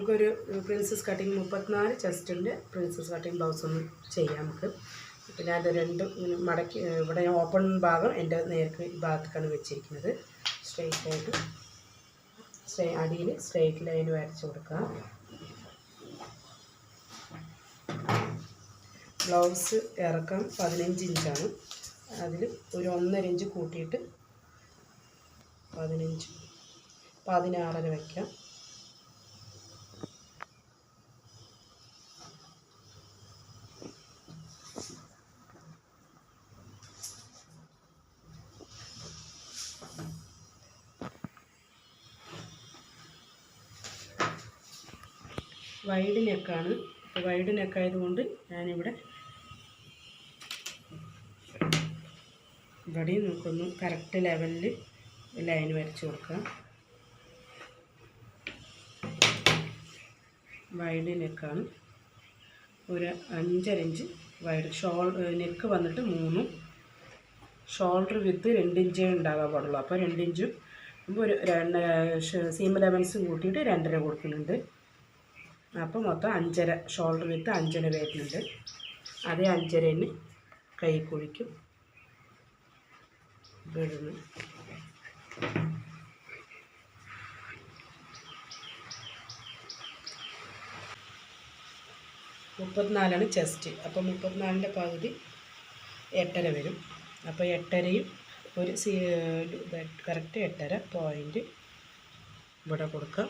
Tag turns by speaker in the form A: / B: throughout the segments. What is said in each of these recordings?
A: നമുക്കൊരു princess cutting 34 ചെസ്റ്റിൻ്റെ princess cutting blouse ഒന്ന് ചെയ്യാം നമുക്ക്. പിന്നെ അത് രണ്ടും ഇങ്ങനെ മടക്കി ഇവിടെ ഓപ്പൺ ഭാഗം എൻ്റെ നേർക്ക് ഈ ഭാഗത്തേക്കാണ് വെച്ചിരിക്കുന്നത്. സ്ട്രെയിറ്റായിട്ട് അടിയിൽ സ്ട്രെയിറ്റ് ലൈൻ വരച്ച് കൊടുക്കുക. ബ്ലൗസ് ഇറക്കം 15 ഇഞ്ചാണ്. അതിൽ ഒരു 1.5 ഇഞ്ച് കൂട്ടിയിട്ട് 16 വയ്ക്കാം. വൈഡ് നെക്കാണ്. വൈഡ് നെക്കായതുകൊണ്ട് ഞാനിവിടെ ഇവിടെയും നമുക്കൊന്ന് കറക്റ്റ് ലെവലിൽ ലൈൻ വരച്ച് കൊടുക്കാം. വൈഡ് നെക്കാണ്. ഒരു 5.5 ഇഞ്ച് വൈഡ് നെക്ക് വന്നിട്ട് 3, ഷോൾഡർ വിത്ത് 2 ഇഞ്ചേ ഉണ്ടാകാൻ പാടുള്ളൂ. അപ്പോൾ 2 ഇഞ്ചും ഒരു സീം ലെവൻസും കൂട്ടിയിട്ട് 2.5 കൊടുക്കുന്നുണ്ട്. അപ്പോൾ മൊത്തം 5.5, ഷോൾഡർ വിത്ത് 5.5 വരുന്നുണ്ട്. അതേ 5.5 കൈക്കുഴിക്കും വിടുന്നു. 34 ചെസ്റ്റ്. അപ്പോൾ 34ൻ്റെ പകുതി 8.5 വരും. അപ്പോൾ 8.5യും ഒരു കറക്റ്റ് 8.5 പോയിൻറ്റ് ഇവിടെ കൊടുക്കാം.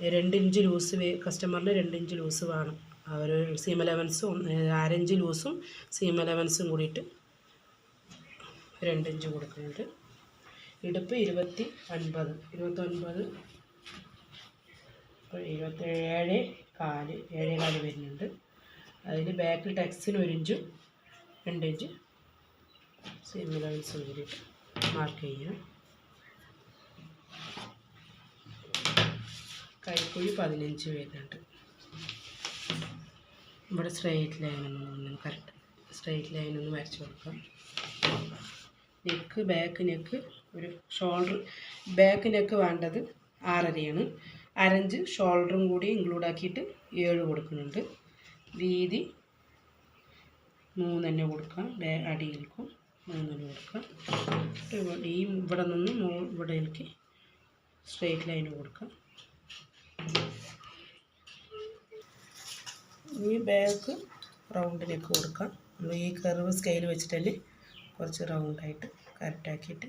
A: 2 ഇഞ്ച് ലൂസ് കസ്റ്റമറിന് 2 ഇഞ്ച് ലൂസ് വേണം. ഒരു സീം അലവൻസും 1/2 ഇഞ്ച് ലൂസും സീം അലവൻസും കൂടിയിട്ട് 2 ഇഞ്ച് കൊടുക്കുന്നുണ്ട്. ഇടുപ്പ് 29, 27 7.25 വരുന്നുണ്ട്. അതിൽ ബാക്കിൽ ടെക്സിന് 1 ഇഞ്ചും 2 ഇഞ്ച് സീം അലവൻസും കൂടിയിട്ട് മാർക്ക് ചെയ്യാം. കൈക്കുഴി 15 വരുന്നുണ്ട്. ഇവിടെ സ്ട്രെയിറ്റ് ലൈനൊന്നും കറക്റ്റ് സ്ട്രെയിറ്റ് ലൈനൊന്ന് വരച്ച് കൊടുക്കാം. നെക്ക് ബാക്ക് നെക്ക് ഒരു ഷോൾഡർ ബാക്ക് നെക്ക് വേണ്ടത് 6.5 1/2 ഇഞ്ച് ഷോൾഡറും കൂടി ഇൻക്ലൂഡ് ആക്കിയിട്ട് 7 കൊടുക്കുന്നുണ്ട്. വീതി 3 തന്നെ കൊടുക്കാം. അടിയിലേക്കും 3 തന്നെ കൊടുക്കാം. ഇവിടെ നിന്ന് ഇവിടേക്ക് സ്ട്രെയിറ്റ് ലൈൻ കൊടുക്കാം. ഈ ബാക്ക് റൗണ്ടിലേക്ക് കൊടുക്കാം. നമ്മൾ ഈ കർവ് സ്കെയിൽ വെച്ചിട്ട് കുറച്ച് റൗണ്ടായിട്ട് കറക്റ്റാക്കിയിട്ട്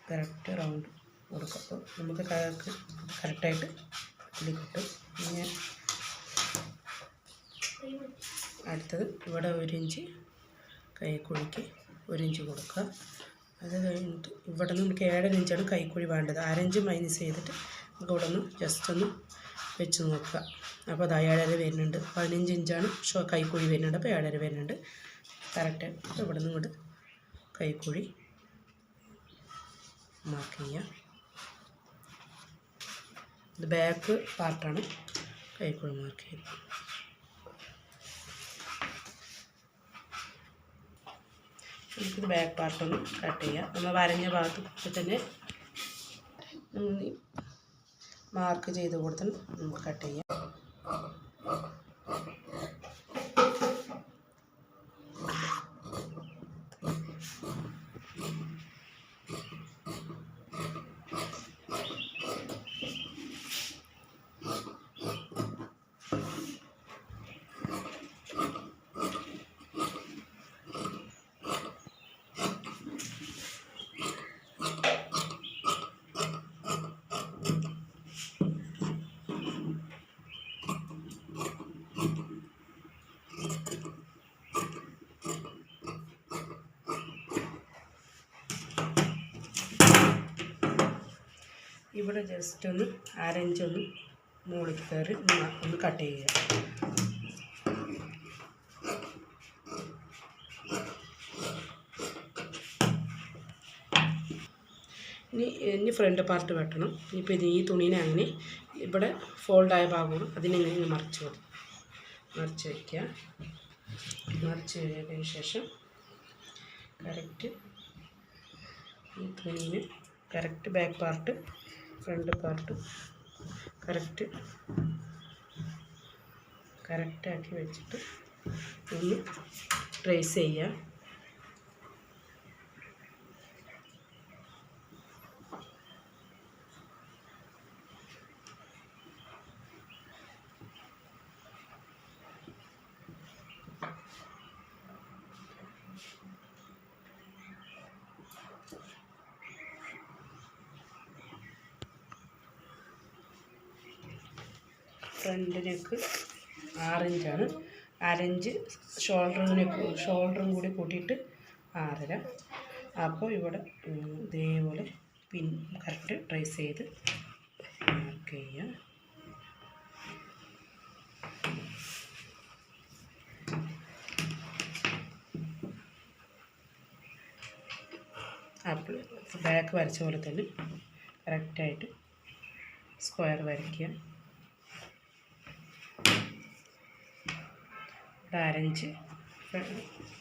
A: കറക്റ്റ് റൗണ്ട് കൊടുക്കാം. അപ്പോൾ നമുക്ക് കറക്റ്റായിട്ട് ഇതിൽ കിട്ടും. പിന്നെ അടുത്തത് ഇവിടെ 1 ഇഞ്ച് കൈക്കുഴിക്ക് 1 ഇഞ്ച് കൊടുക്കുക. അത് കഴിഞ്ഞിട്ട് ഇവിടെ നിന്ന് നമുക്ക് 7.5 ഇഞ്ചാണ് കൈക്കുഴി വേണ്ടത്. 1/2 ഇഞ്ച് മൈനസ് ചെയ്തിട്ട് നമുക്ക് ഇവിടെ നിന്ന് ജസ്റ്റ് ഒന്ന് വെച്ച് നോക്കുക. അപ്പോൾ അത് 7.5 വരുന്നുണ്ട്. 15 ഇഞ്ചാണ് കൈക്കുഴി വരുന്നുണ്ട്. അപ്പോൾ 7.5 വരുന്നുണ്ട്. കറക്റ്റ് ഇവിടെ നിന്ന് ഇങ്ങോട്ട് കൈക്കുഴി മാർക്ക് ചെയ്യുക. ഇത് ബാക്ക് പാർട്ടാണ്. കൈക്കുഴി മാർക്ക് ചെയ്യുക. നമുക്കിത് ബാക്ക് പാർട്ടൊന്ന് കട്ട് ചെയ്യാം. നമ്മൾ വരഞ്ഞ ഭാഗത്ത് തന്നെ മാർക്ക് ചെയ്ത് കൊടുത്ത് നമുക്ക് കട്ട് ചെയ്യാം. ഇവിടെ ജസ്റ്റ് ഒന്ന് 1/2 ഇഞ്ച് ഒന്ന് മുകളിൽ കയറി ഒന്ന് കട്ട് ചെയ്യുക. ഇനി ഫ്രണ്ട് പാർട്ട് വെട്ടണം. ഇപ്പോൾ ഇത് ഈ തുണീനെ അങ്ങനെ ഇവിടെ ഫോൾഡായ ഭാഗമാണ് അതിനെങ്ങനെ മറിച്ച് വയ്ക്കുക. മറിച്ച് കഴിഞ്ഞതിന് ശേഷം കറക്റ്റ് ഈ തുണീന് correct back part front part കറക്റ്റാക്കി വെച്ചിട്ട് ഒന്ന് ട്രേസ് ചെയ്യുക. ഫ്രണ്ട് നെക്ക് 6 ഇഞ്ചാണ്. അരഞ്ച് ഷോൾഡറും കൂടി കൂട്ടിയിട്ട് 6.5. അപ്പോൾ ഇവിടെ ഇതേപോലെ കറക്റ്റ് ട്രേസ് ചെയ്ത് മാർക്ക് ചെയ്യാം. അപ്പോൾ ബാക്ക് വരച്ച പോലെ തന്നെ കറക്റ്റായിട്ട് സ്ക്വയർ വരയ്ക്കുക. ഇവിടെ അരഞ്ച്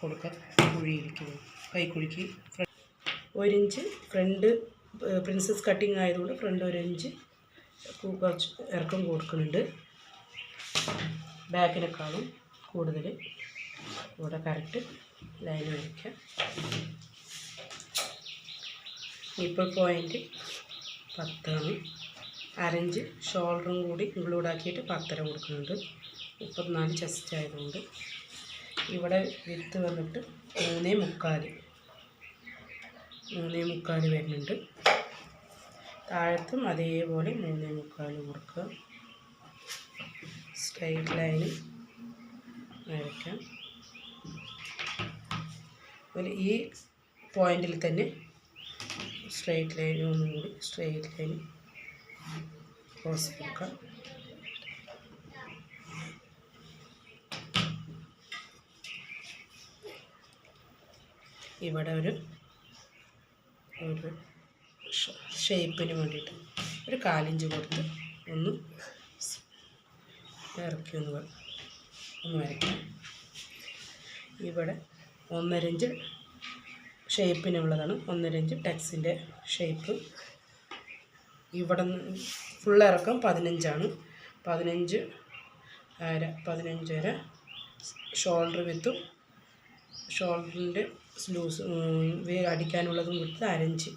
A: കൊടുക്കുക കുഴിയിലേക്ക്, കൈക്കുഴിക്ക് 1 ഇഞ്ച് ഫ്രണ്ട് പ്രിൻസസ് കട്ടിങ് ആയതുകൊണ്ട് ഫ്രണ്ട് 1 ഇഞ്ച് കുറച്ച് ഇറക്കം കൊടുക്കുന്നുണ്ട്. ബാക്കിനേക്കാളും കൂടുതൽ ഇവിടെ കറക്റ്റ് ലൈൻ വരയ്ക്കുക. ഇപ്പോൾ പോയിൻറ്റ് 10 ആണ്. അരഞ്ച് ഷോൾഡറും കൂടി ഇൻക്ലൂഡ് ആക്കിയിട്ട് 10.5 കൊടുക്കുന്നുണ്ട്. 34 ചെസ്റ്റ് ആയതുകൊണ്ട് ഇവിടെ വിത്ത് വന്നിട്ട് 3.25 വരുന്നുണ്ട്. താഴത്തും അതേപോലെ 3.25 കൊടുക്കുക. സ്ട്രൈറ്റ് ലൈന് വരയ്ക്കാം. അതുപോലെ ഈ പോയിന്റിൽ തന്നെ സ്ട്രൈറ്റ് ലൈൻ ഒന്നും കൂടി സ്ട്രൈറ്റ് ലൈൻ ക്രോസ് കൊടുക്കാം. ഇവിടെ ഒരു ഷേപ്പിന് വേണ്ടിയിട്ട് ഒരു 1/4 ഇഞ്ച് കൊടുത്ത് ഒന്ന് ഇറക്കി ഒന്ന് വരയ്ക്കാം. ഇവിടെ 1.5 ഇഞ്ച് ഷേപ്പിനുള്ളതാണ്. 1.5 ഇഞ്ച് ടെക്സിൻ്റെ ഷേപ്പ്. ഇവിടെ ഫുൾ ഇറക്കം 15 ആണ്. 15.5 ഷോൾഡർ വിത്തും ഷോൾഡറിൻ്റെ ലൂസ് അടിക്കാനുള്ളതും വിട്ട് 1/2 ഇഞ്ച്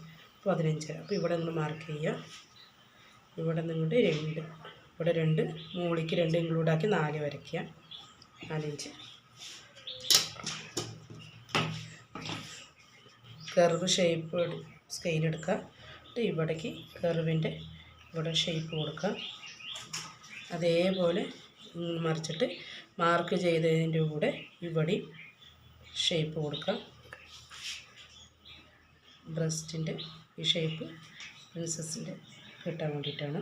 A: 15.5. അപ്പോൾ ഇവിടെ നിങ്ങൾ മാർക്ക് ചെയ്യുക. ഇവിടെ നിങ്ങളുടെ 2, ഇവിടെ 2, മുകളിലേക്ക് 2 ഇൻക്ലൂഡാക്കി 4 വരയ്ക്കുക. 4 ഇഞ്ച് കർവ് ഷേപ്പ് സ്കെയിൽ എടുക്കുക. ഇവിടേക്ക് കർവിൻ്റെ ഇവിടെ ഷേപ്പ് കൊടുക്കുക. അതേപോലെ മറിച്ചിട്ട് മാർക്ക് ചെയ്തതിൻ്റെ കൂടെ ഇവിടെ ഷേപ്പ് കൊടുക്കുക. ബ്രസ്റ്റിൻ്റെ ഈ ഷേപ്പ് പ്രിൻസസിൻ്റെ കിട്ടാൻ വേണ്ടിയിട്ടാണ്.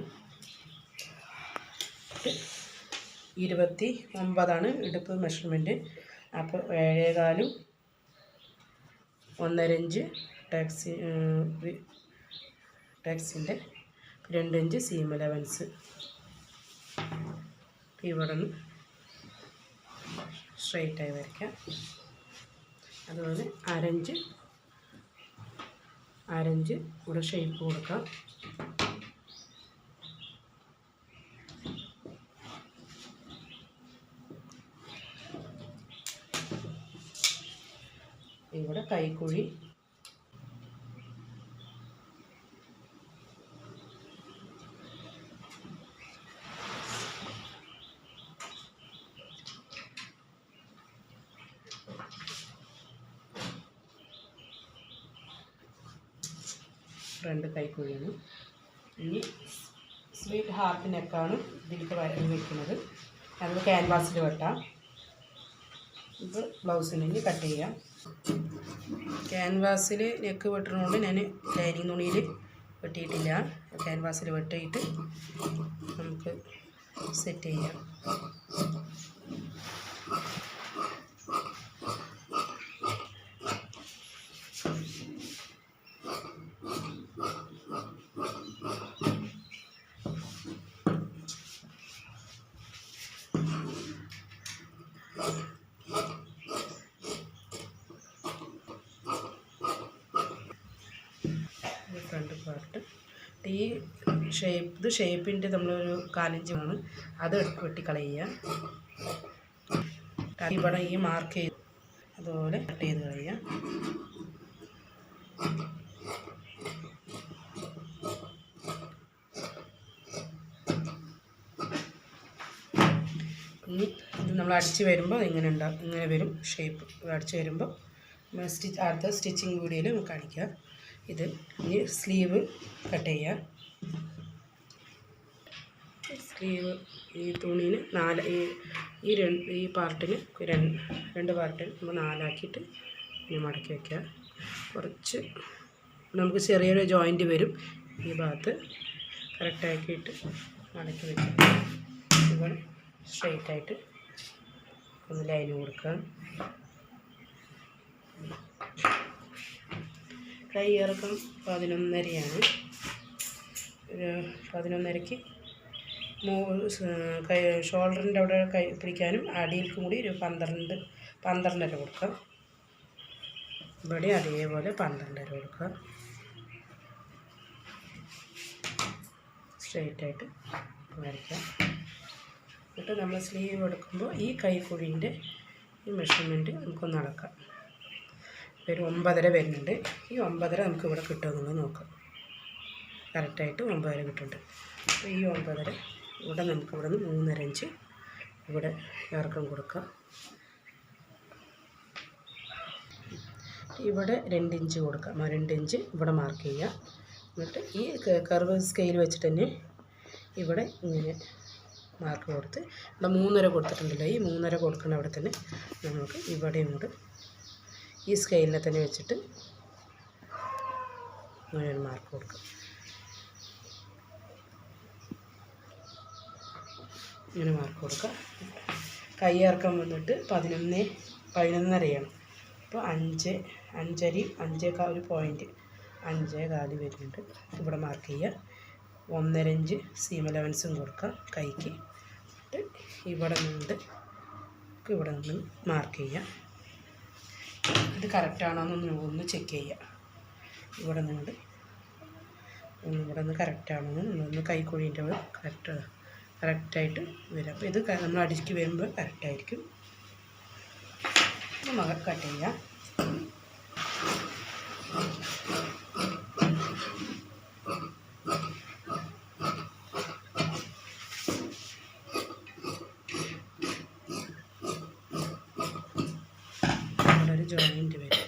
A: 29 ഇടുപ്പ് മെഷർമെൻറ്റ്. അപ്പോൾ 7.25 1.5 ഇഞ്ച് ടാക്സിൻ്റെ 2 ഇഞ്ച് സീം അലവൻസ്. ഇവിടെ നിന്ന് സ്ട്രൈറ്റായി വരയ്ക്കാം. അതുപോലെ 1/2 ഇഞ്ച് ഇവിടെ ഷേപ്പ് കൊടുക്കാം. ഇവിടെ കൈക്കുഴി ഫ്രണ്ട് കൈക്കുഴിയാണ്. ഇനി സ്വീറ്റ് ഹാർട്ട് നെക്കാണ് ഇതിലേക്ക് വയ്ക്കുന്നത്. അത് ക്യാൻവാസിൽ വെട്ടാം. ഇത് ബ്ലൗസിന് ഇനി കട്ട് ചെയ്യാം. ക്യാൻവാസിൽ നെക്ക് വെട്ടുന്നതുകൊണ്ട് ഞാൻ ലൈനിങ് തുണിയിൽ വെട്ടിയിട്ടില്ല. ക്യാൻവാസിൽ വെട്ടിയിട്ട് നമുക്ക് സെറ്റ് ചെയ്യാം. ഫ്രണ്ട് പാർട്ട് ഈ ഷേപ്പിൻ്റെ നമ്മളൊരു 1/4 ഇഞ്ചാണ് അത് വെട്ടിക്കളയുക. ഇവിടെ ഈ മാർക്ക് ചെയ്ത് അതുപോലെ കട്ട് ചെയ്ത് കളയുക. ഇനി ഇത് നമ്മൾ അടിച്ച് വരുമ്പോൾ ഇങ്ങനെ ഉണ്ടാകും, ഇങ്ങനെ വരും ഷേപ്പ്. അടിച്ച് വരുമ്പോൾ അടുത്ത സ്റ്റിച്ചിങ് വീഡിയോയിൽ നമുക്ക് കാണിക്കാം. ഇത് ഇനി സ്ലീവ് കട്ട് ചെയ്യുക. സ്ലീവ് ഈ തുണീന് ഈ പാർട്ടിന് രണ്ട് പാർട്ടിന് നമ്മൾ 4 ആക്കിയിട്ട് ഇനി മടക്കി വയ്ക്കുക. കുറച്ച് നമുക്ക് ചെറിയൊരു ജോയിൻറ്റ് വരും ഈ ഭാഗത്ത്. കറക്റ്റാക്കിയിട്ട് മടക്കി വയ്ക്കുക. ഇവിടെ സ്ട്രെയിറ്റായിട്ട് ഒന്ന് ലൈൻ കൊടുക്കുക. കൈ ഇറക്കം 11.5 ഒരു 11.5ക്ക് ഷോൾഡറിൻ്റെ അവിടെ കൈ പിടിക്കാനും അടിയിൽക്കും കൂടി ഒരു 12.5 കൊടുക്കുക. ഇവിടെ അതേപോലെ 12.5 കൊടുക്കുക. സ്ട്രെയിറ്റായിട്ട് വരയ്ക്കാം. എന്നിട്ട് നമ്മൾ സ്ലീവ് എടുക്കുമ്പോൾ ഈ കൈക്കുഴീൻ്റെ ഈ മെഷർമെൻറ്റ് നമുക്കൊന്ന് അളക്കാം. ഒരു 9.5 വരുന്നുണ്ട്. ഈ 9.5 നമുക്ക് ഇവിടെ കിട്ടുമെന്നുള്ളത് നോക്കാം. കറക്റ്റായിട്ട് 9.5 കിട്ടുന്നുണ്ട്. അപ്പോൾ ഈ 9.5 ഇവിടെ നമുക്ക് ഇവിടെ നിന്ന് 3.5 ഇഞ്ച് ഇവിടെ ഇറക്കം കൊടുക്കാം. ഇവിടെ 2 ഇഞ്ച് കൊടുക്കാം. 2 ഇഞ്ച് ഇവിടെ മാർക്ക് ചെയ്യുക. എന്നിട്ട് ഈ കർവ് സ്കെയിൽ വെച്ചിട്ട് തന്നെ ഇവിടെ ഇങ്ങനെ മാർക്ക് കൊടുത്ത് ഇവിടെ 3.5 കൊടുത്തിട്ടുണ്ടല്ലോ, ഈ 3.5 കൊടുക്കുന്ന അവിടെ തന്നെ നമുക്ക് ഇവിടെയും കൂടെ ഈ സ്കെയിലിനെ തന്നെ വെച്ചിട്ട് അങ്ങനെ ഒരു മാർക്ക് കൊടുക്കുക. ഇങ്ങനെ മാർക്ക് കൊടുക്കുക. കൈ ഇറക്കം വന്നിട്ട് 11.5 അപ്പോൾ 5.5 ഒരു പോയിൻറ്റ് 5.4 വരുന്നുണ്ട്. ഇവിടെ മാർക്ക് ചെയ്യുക. 1.5 ഇഞ്ച് സീം അലവൻസും കൊടുക്കുക കൈക്ക്. ഇവിടെ നിന്ന് മാർക്ക് ചെയ്യുക. ഇത് കറക്റ്റാണോ എന്ന് ഒന്ന് ചെക്ക് ചെയ്യുക. ഇവിടെ നിന്ന് കറക്റ്റാണോ എന്ന് നമ്മളൊന്ന് കൈക്കുഴീൻ്റെ അവിടെ കറക്റ്റായിട്ട് വരും. അപ്പോൾ ഇത് നമ്മൾ അടിച്ച് വരുമ്പോൾ കറക്റ്റായിരിക്കും. നമ്മൾ കട്ട് ചെയ്യുക. ഇവിടെ ഒരു ജോയിൻറ്റ് വരും.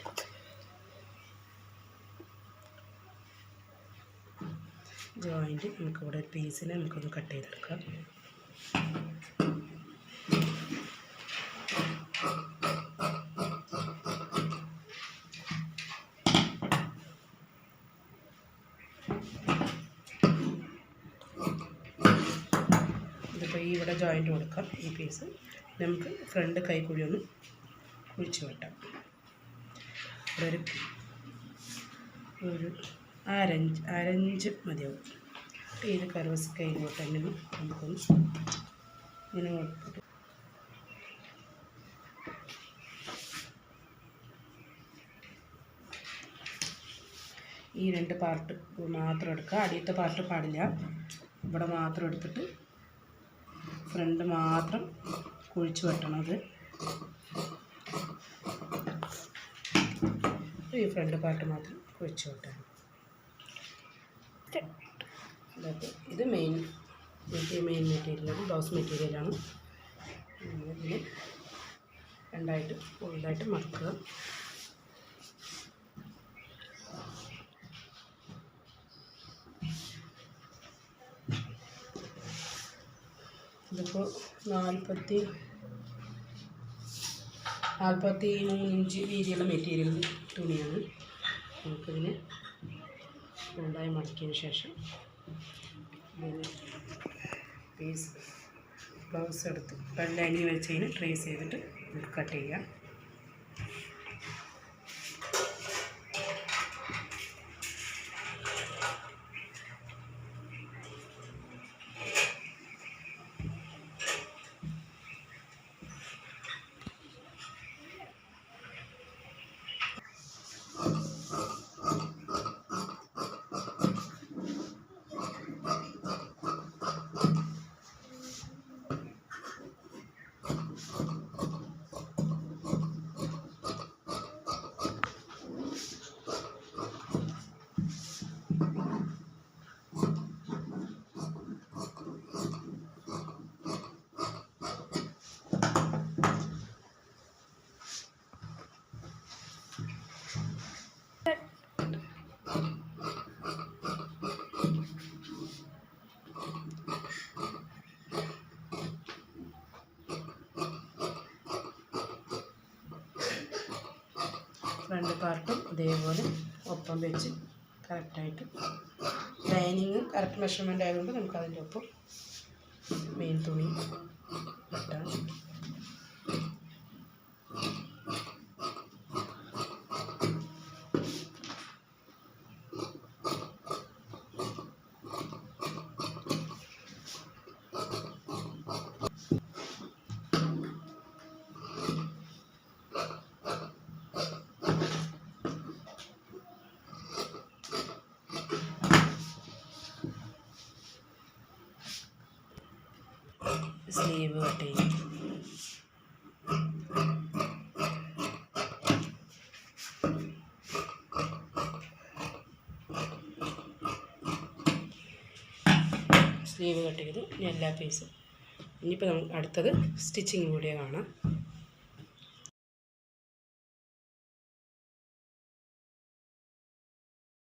A: ജോയിൻറ്റ് നമുക്കിവിടെ ഒരു പീസിനെ നമുക്കൊന്ന് കട്ട് ചെയ്തെടുക്കാം. ഇതിപ്പോൾ ഇവിടെ ജോയിൻറ്റ് കൊടുക്കാം. ഈ പീസ് നമുക്ക് ഫ്രണ്ട് കൈക്കുഴി ഒന്ന് കുഴിച്ച് വെട്ടാം. ഇവിടെ ഒരു അരഞ്ച് മതിയാവും. ഇത് കർവ് സ്കെയിലോട്ട് തന്നെ നമുക്കൊന്ന് ഇങ്ങനെ കൊടുത്തിട്ട് ഈ 2 പാർട്ട് മാത്രം എടുക്കുക. അടിയത്തെ പാർട്ട് പാടില്ല. ഇവിടെ മാത്രം എടുത്തിട്ട് ഫ്രണ്ട് മാത്രം കുഴിച്ച് വെട്ടണത്. ഈ ഫ്രണ്ട് പാർട്ട് മാത്രം കുഴിച്ച് വെട്ടണം. ഇത് മെയിൻ മെറ്റീരിയലാണ്, ബ്ലൗസ് മെറ്റീരിയലാണ്. ഇതിന് രണ്ടായിട്ട് ഫുള്ളായിട്ട് മടക്കുക. ഇതിപ്പോൾ 43 ഇഞ്ച് വീതിയുള്ള മെറ്റീരിയൽ തുണിയാണ്. നമുക്കിതിന് രണ്ടായി മടക്കിയതിന് ശേഷം ഇതിന് പീസ് ബ്ലൗസ് എടുത്ത് ലൈനിങ് വെച്ചതിന് ട്രേസ് ചെയ്തിട്ട് നമുക്ക് കട്ട് ചെയ്യാം. രണ്ട് പാർട്ടും ഇതേപോലെ ഒപ്പം വെച്ച് കറക്റ്റായിട്ട് ലൈനിങ് കറക്റ്റ് മെഷർമെൻ്റ് ആയതുകൊണ്ട് നമുക്ക് അതിൻ്റെ ഒപ്പം മെയിൻ തുണി ഇട്ടാൽ സ്ലീവ് കട്ട് ചെയ്യും. സ്ലീവ് കട്ട് ചെയ്തു. ഇനി എല്ലാ പീസും ഇനിയിപ്പോൾ നമുക്ക് അടുത്തത് സ്റ്റിച്ചിങ് വീഡിയോ കാണാം.